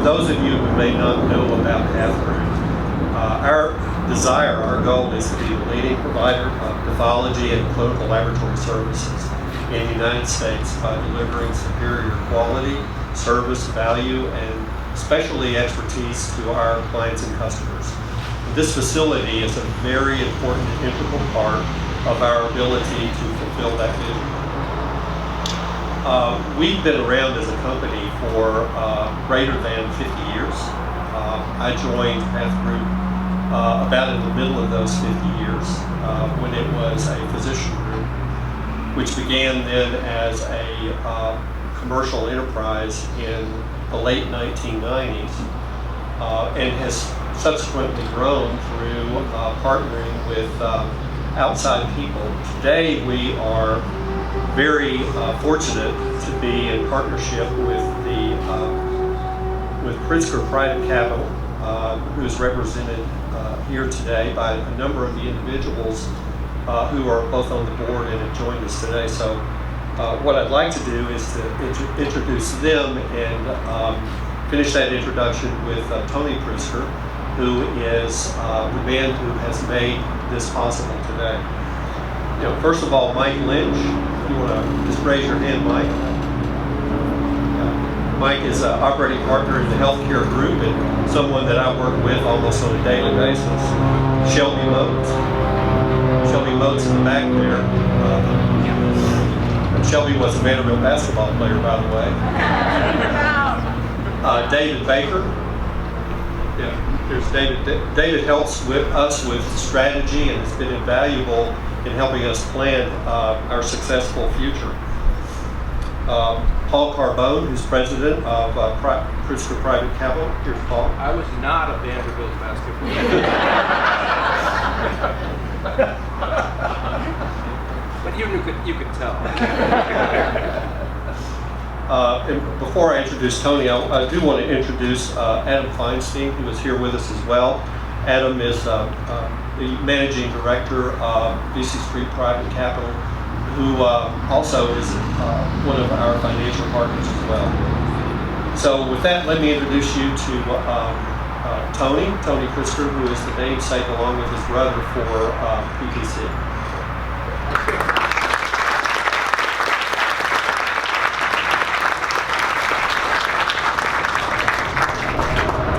For those of you who may not know about PathGroup, our goal is to be the leading provider of pathology and clinical laboratory services in the United States by delivering superior quality, service, value, and especially expertise to our clients and customers. This facility is a very important and integral part of our ability to fulfill that vision. We've been around as a company for greater than 50 years. I joined PathGroup about in the middle of those 50 years when it was a physician group, which began then as a commercial enterprise in the late 1990s and has subsequently grown through partnering with outside people. Today we are very fortunate to be in partnership with Pritzker Private Capital, who is represented here today by a number of the individuals who are both on the board and have joined us today. So what I'd like to do is to introduce them and finish that introduction with Tony Pritzker, who is the man who has made this possible today. First of all, Mike Lynch. If you want to just raise your hand, Mike. Mike is an operating partner in the healthcare group and someone that I work with almost on a daily basis. Shelby Motes. Shelby Motes in the back there. Shelby was a Vanderbilt basketball player, by the way. David Baker. There's David. David helps us with strategy and has been invaluable in helping us plan our successful future. Paul Carbone, who's president of Pritzker Private Capital. Here's Paul. I was not a Vanderbilt basketball player. But you could tell. And before I introduce Tony, I do want to introduce Adam Feinstein, who is here with us as well. Adam is the managing director of VC Street Private Capital, who also is one of our financial partners as well. So with that, let me introduce you to Tony Pritzker, who is the namesake along with his brother for PTC.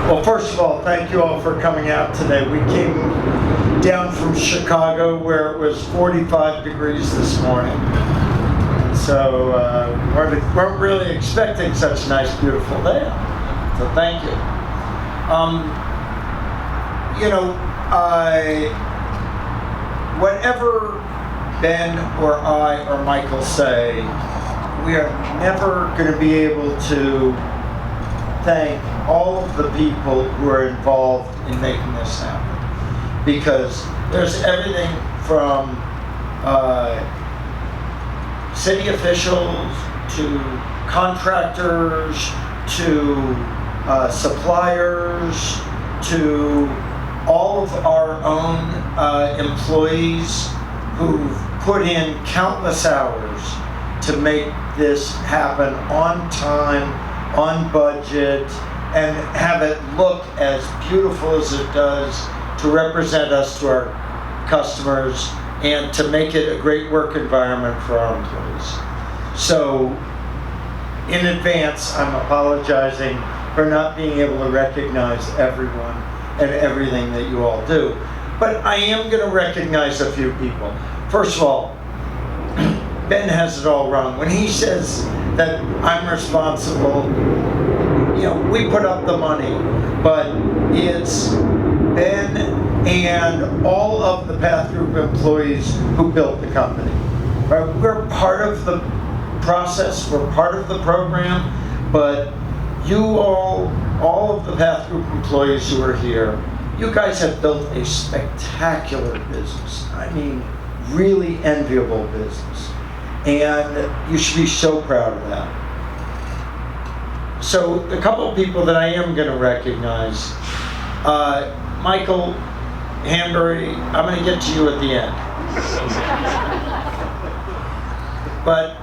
Well, first of all, thank you all for coming out today. We came down from Chicago where it was 45 degrees this morning. So weren't really expecting such a nice, beautiful day. So thank you. Whatever Ben or I or Michael say, we are never going to be able to thank all of the people who are involved in making this happen. Because there's everything from city officials to contractors to suppliers to all of our own employees who've put in countless hours to make this happen on time, on budget, and have it look as beautiful as it does to represent us to our customers and to make it a great work environment for our employees. So, in advance, I'm apologizing for not being able to recognize everyone and everything that you all do. But I am going to recognize a few people. First of all, Ben has it all wrong. When he says that I'm responsible, we put up the money, but it's Ben and all of the PathGroup employees who built the company. Right? We're part of the process, we're part of the program, but you all of the PathGroup employees who are here, you guys have built a spectacular business. I mean, really enviable business. And you should be so proud of that. So a couple of people that I am going to recognize, Michael Hambury, I'm going to get to you at the end. But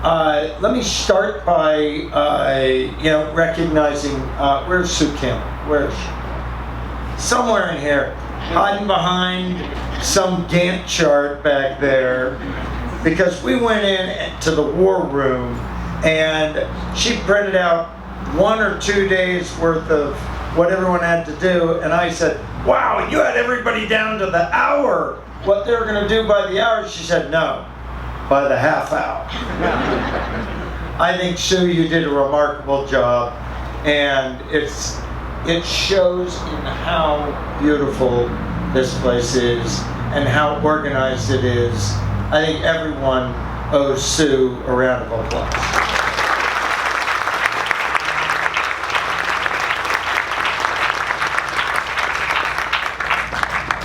let me start by recognizing where's Sue Campbell? Where's she? Somewhere in here, hiding behind some Gantt chart back there, because we went in to the war room and she printed out 1 or 2 days worth of what everyone had to do, and I said, wow, you had everybody down to the hour, what they were going to do by the hour. She said, no, by the half hour. I think, Sue, you did a remarkable job, and it shows in how beautiful this place is and how organized it is. I think everyone owes Sue a round of applause.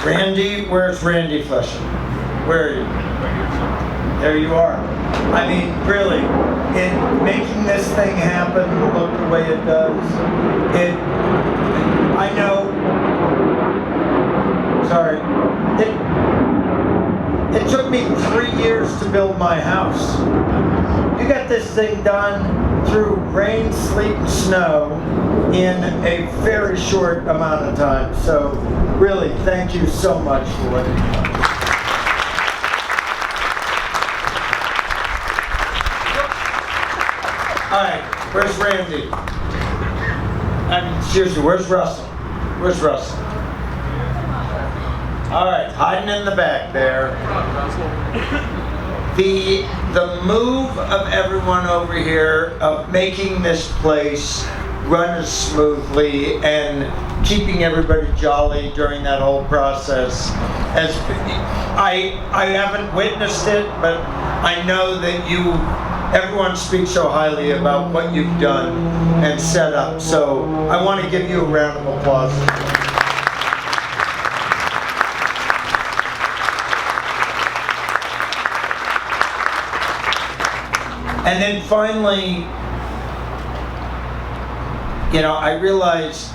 Randy, where's Randy Fleishman? Where are you? There you are. I mean, really, in making this thing happen look the way it does, I know, sorry, it took me 3 years to build my house. You got this thing done through rain, sleet, and snow in a very short amount of time. So really, thank you so much for what you've done. All right, where's Randy? Seriously, where's Russell? Where's Russell? All right, hiding in the back there. The move of everyone over here of making this place run as smoothly and keeping everybody jolly during that whole process. As I haven't witnessed it, but I know that everyone speaks so highly about what you've done and set up. So I want to give you a round of applause. And then finally, I realized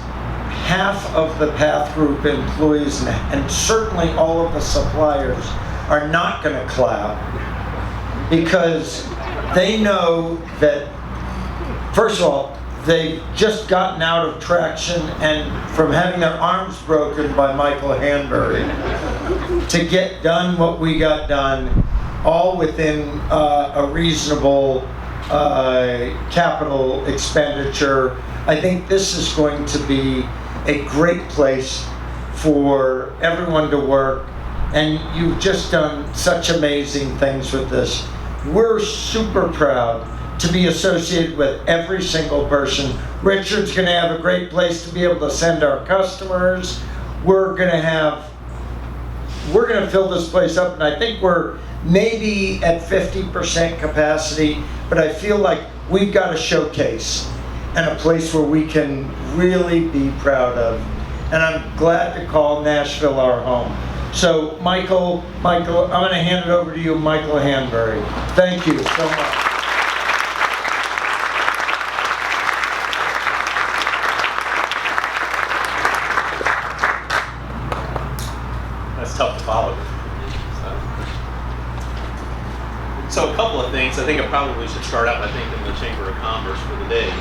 half of the PathGroup employees and certainly all of the suppliers are not going to clap, because they know that, first of all, they've just gotten out of traction and from having their arms broken by Michael Hanbury to get done what we got done, all within a reasonable capital expenditure. I think this is going to be a great place for everyone to work, and you've just done such amazing things with this. We're super proud to be associated with every single person. Richard's going to have a great place to be able to send our customers. We're going to fill this place up, and I think we're maybe at 50% capacity, but I feel like we've got a showcase and a place where we can really be proud of. And I'm glad to call Nashville our home. So Michael, I'm going to hand it over to you, Michael Hanbury. Thank you so much. That's tough to follow. So a couple of things. I think I probably should start out by thanking the Chamber of Commerce for the day.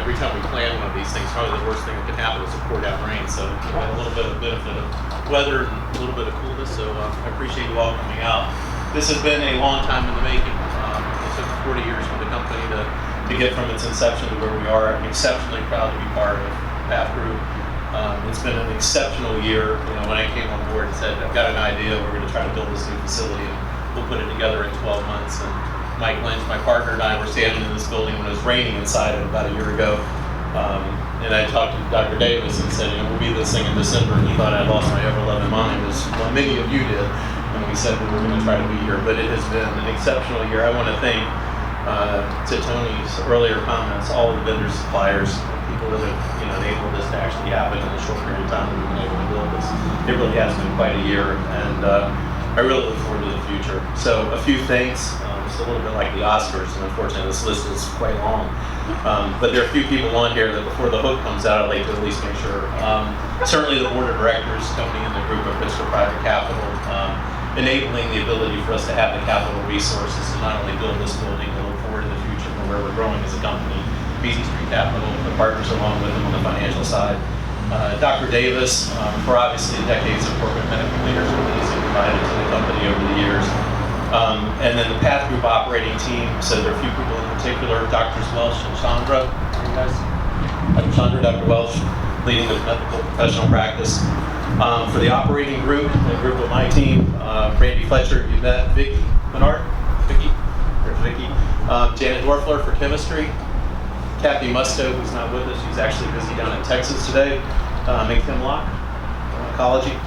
Every time we plan one of these things, probably the worst thing that could happen is to pour down rain. So we had a little bit of benefit of weather and a little bit of coolness. So I appreciate you all coming out. This has been a long time in the making. It took 40 years for the company to get from its inception to where we are. I'm exceptionally proud to be part of PathGroup. It's been an exceptional year. When I came on board and said, I've got an idea, we're going to try to build this new facility, and we'll put it together in 12 months. And Mike Lynch, my partner, and I were standing in this building when it was raining inside it about a year ago. And I talked to Dr. Davis and said, we'll be this thing in December, and he thought I'd lost my ever-loving mind, as well, many of you did, when we said that we were going to try to be here. But it has been an exceptional year. I want to thank, to Tony's earlier comments, all the vendors, suppliers, people that have enabled this to actually happen in the short period of time that we've been able to build this. It really has been quite a year, and I really look forward to the future. So a few things. It's a little bit like the Oscars, and unfortunately this list is quite long. But there are a few people on here that before the hook comes out, I'd like to at least make sure. Certainly the board of directors, Tony and the group of Pittsburgh Private Capital, enabling the ability for us to have the capital resources to not only build this building, but look forward in the future for where we're growing as a company. BZ Street Capital, the partners along with them on the financial side. Dr. Davis, for obviously decades of corporate medical leadership that he's provided to the company over the years. And then the PathGroup operating team, so there are a few people in particular, Drs. Welsh and Chandra. Are you guys? Dr. Chandra, Dr. Welsh, leading the medical professional practice. For the operating group, the group of my team, Randy Fletcher, you met Vicki Menard, Vicki, there's Vicki. Janet Dorfler for chemistry. Kathy Musto, who's not with us, she's actually busy down in Texas today. And Kim Locke, oncology.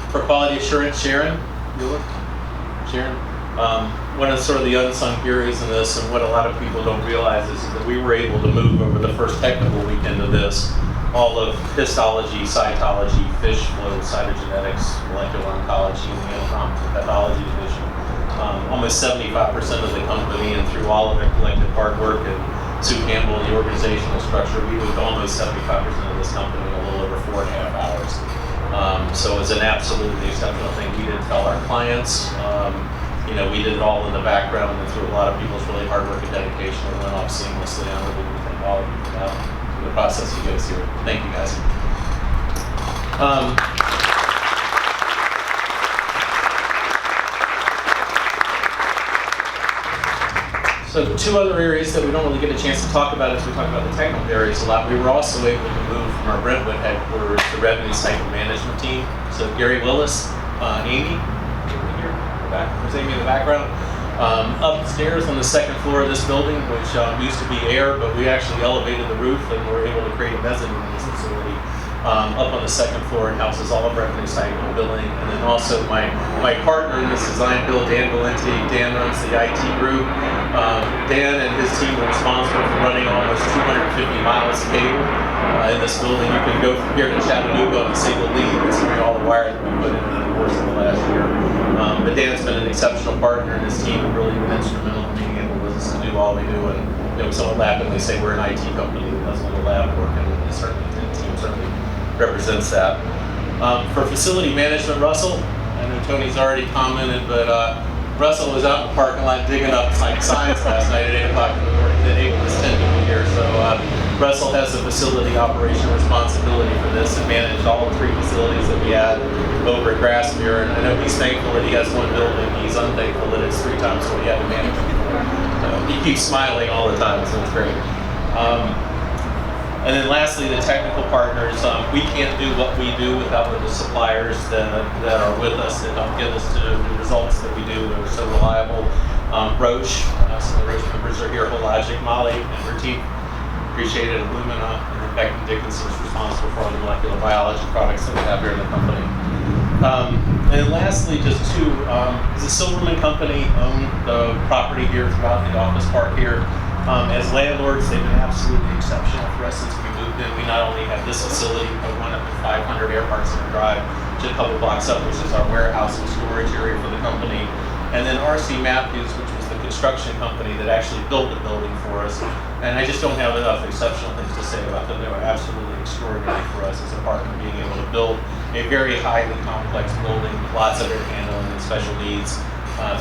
For quality assurance, Sharon Mueller. Sharon. One of sort of the unsung heroes in this, and what a lot of people don't realize is that we were able to move over the first technical weekend of this all of histology, cytology, fish flow, cytogenetics, molecular oncology, and the anatomical pathology division. Almost 75% of the company, and through all of their collective hard work and Sue Campbell and the organizational structure, we moved almost 75% of this company in a little over 4.5 hours. So it was an absolutely exceptional thing. We didn't tell our clients. We did it all in the background and through a lot of people's really hard work and dedication. It went off seamlessly. I really do thank all of you for that. The process you guys here. Thank you guys. So two other areas that we don't really get a chance to talk about as we talk about the technical areas a lot. We were also able to move from our Brentwood headquarters to the revenue cycle management team. So Gary Willis, Amy, here, there's Amy in the background. Upstairs on the second floor of this building, which used to be air, but we actually elevated the roof and were able to create a mezzanine in this facility. Up on the second floor, it houses all of revenue cycle billing, and then also my partner in this design build, Dan Valenti. Dan runs the IT group. Dan and his team are responsible for running almost 250 miles of cable in this building. You can go from here to Chattanooga on a single lead and see all the wire that we put in the course of the last year. But Dan's been an exceptional partner, and his team have really been instrumental in being able to do all we do. And someone laughed when they say we're an IT company that does a little lab work, and the team certainly represents that. For facility management, Russell, I know Tony's already commented, but Russell was out in the parking lot digging up like science last night at 8 o'clock in the morning, then able to spend it here. So Russell has the facility operation responsibility for this and managed all the 3 facilities that we had over at Grassmere. And I know he's thankful that he has one building. He's unthankful that it's 3 times what he had to manage before. So he keeps smiling all the time, so it's great. And then lastly, the technical partners. We can't do what we do without the suppliers that are with us that help get us to the results that we do. They're so reliable. Roche, some of the Roche members are here. Hologic, Molly, and her team. Appreciate it. Illumina, and then Becky Dickinson is responsible for all the molecular biology products that we have here in the company. And lastly, just two, the Silverman Company own the property here throughout the office park here. As landlords, they've been absolutely exceptional for us since we moved in. We not only have this facility, but one up to 500 Airpark Center Drive, just a couple blocks up, which is our warehouse and storage area for the company. And then RC Matthews, which was the construction company that actually built the building for us. And I just don't have enough exceptional things to say about them. They were absolutely extraordinary for us as a partner, being able to build a very highly complex building, lots of air handling and special needs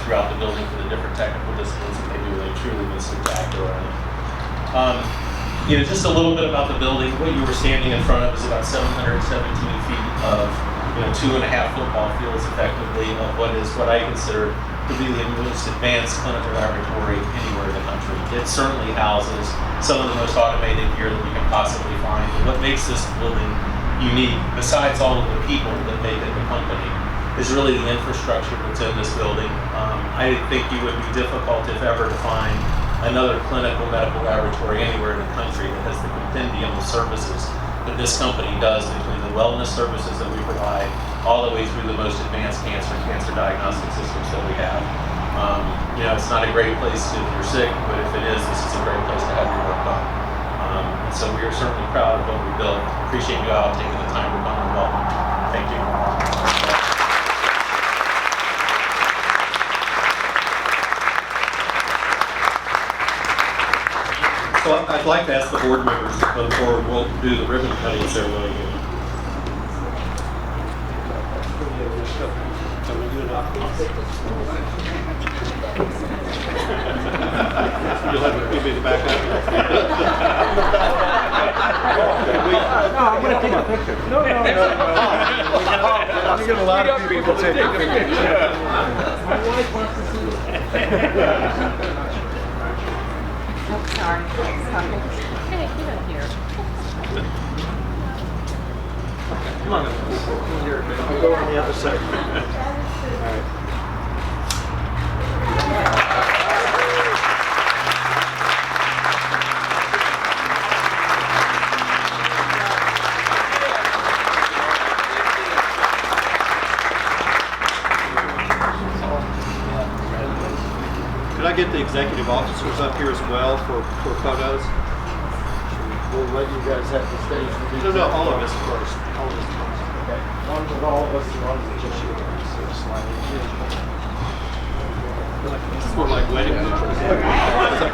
throughout the building for the different technical disciplines that they do. They've truly been spectacular. Just a little bit about the building. What you were standing in front of is about 717 feet of 2.5 football fields effectively of what I consider to be the most advanced clinical laboratory anywhere in the country. It certainly houses some of the most automated gear that we can possibly find. And what makes this building unique, besides all of the people that make it the company, is really the infrastructure that's in this building. I think you would be difficult, if ever, to find another clinical medical laboratory anywhere in the country that has the compendium of services that this company does, between the wellness services that we provide all the way through the most advanced cancer diagnostic systems that we have. It's not a great place if you're sick, but if it is, this is a great place to have your work done. And so we are certainly proud of what we built. Appreciate you all taking the time to come and welcome. Thank you. So I'd like to ask the board members to come forward. We'll do the ribbon cutting ceremony here. So we'll do enough. You'll have to be the backup. No, I'm going to take a picture. No. I'm going to get a lot of people take a picture. My wife wants to see it. Oh, sorry. Okay, get up here. Come on. I'll go on the other side. All right. Could I get the executive officers up here as well for photos? We'll let you guys have the stage. No, all of us first. All of us first. Okay. One with all of us, and one with just you. So slide it in. This is more like wedding pictures.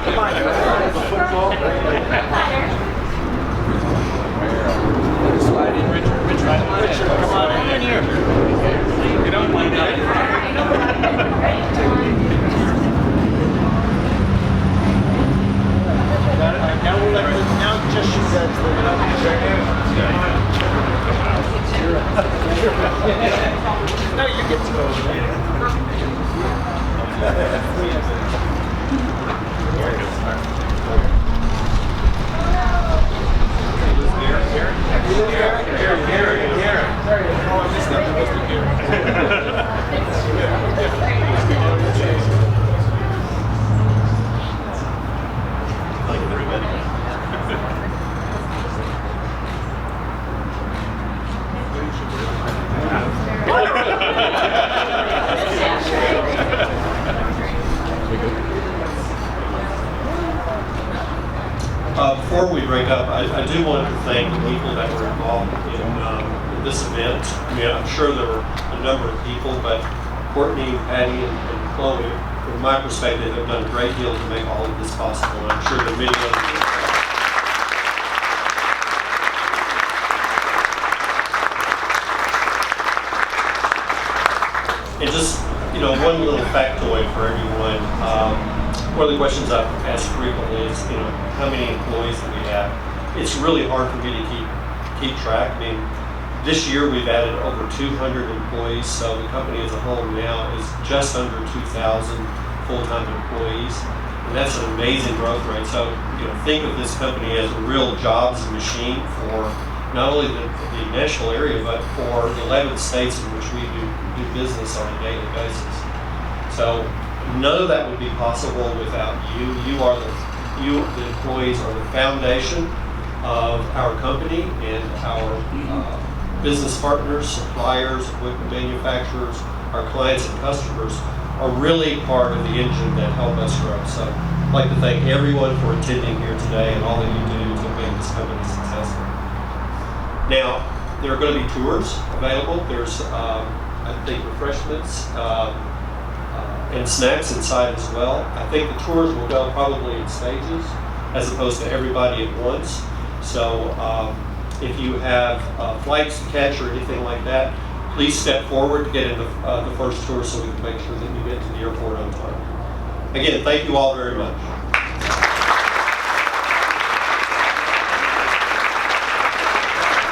Come on, the football. Slide in, Richard. Richard, come on in here. You don't mind that. Now we'll let the, now just you guys no, you get to go over there. Before we break up, I do want to thank the people that were involved in this event. I mean, I'm sure there were a number of people, but Courtney, Patty, and Chloe, from my perspective, have done a great deal to make all of this possible. And I'm sure there are many other people. And just, one little factoid for everyone. One of the questions I've asked frequently is, how many employees do we have? It's really hard for me to keep track. I mean, this year we've added over 200 employees, so the company as a whole now is just under 2,000 full-time employees, and that's an amazing growth rate. So, think of this company as a real jobs machine for not only the national area, but for the 11 states in which we do business on a daily basis. So none of that would be possible without you. You, the employees, are the foundation of our company, and our business partners, suppliers, equipment manufacturers, our clients and customers are really part of the engine that help us grow. So I'd like to thank everyone for attending here today and all that you do to make this company successful. Now, there are going to be tours available. There's, I think, refreshments and snacks inside as well. I think the tours will go probably in stages as opposed to everybody at once. So if you have flights to catch or anything like that, please step forward to get in the first tour so we can make sure that you get to the airport on time. Again, thank you all very much.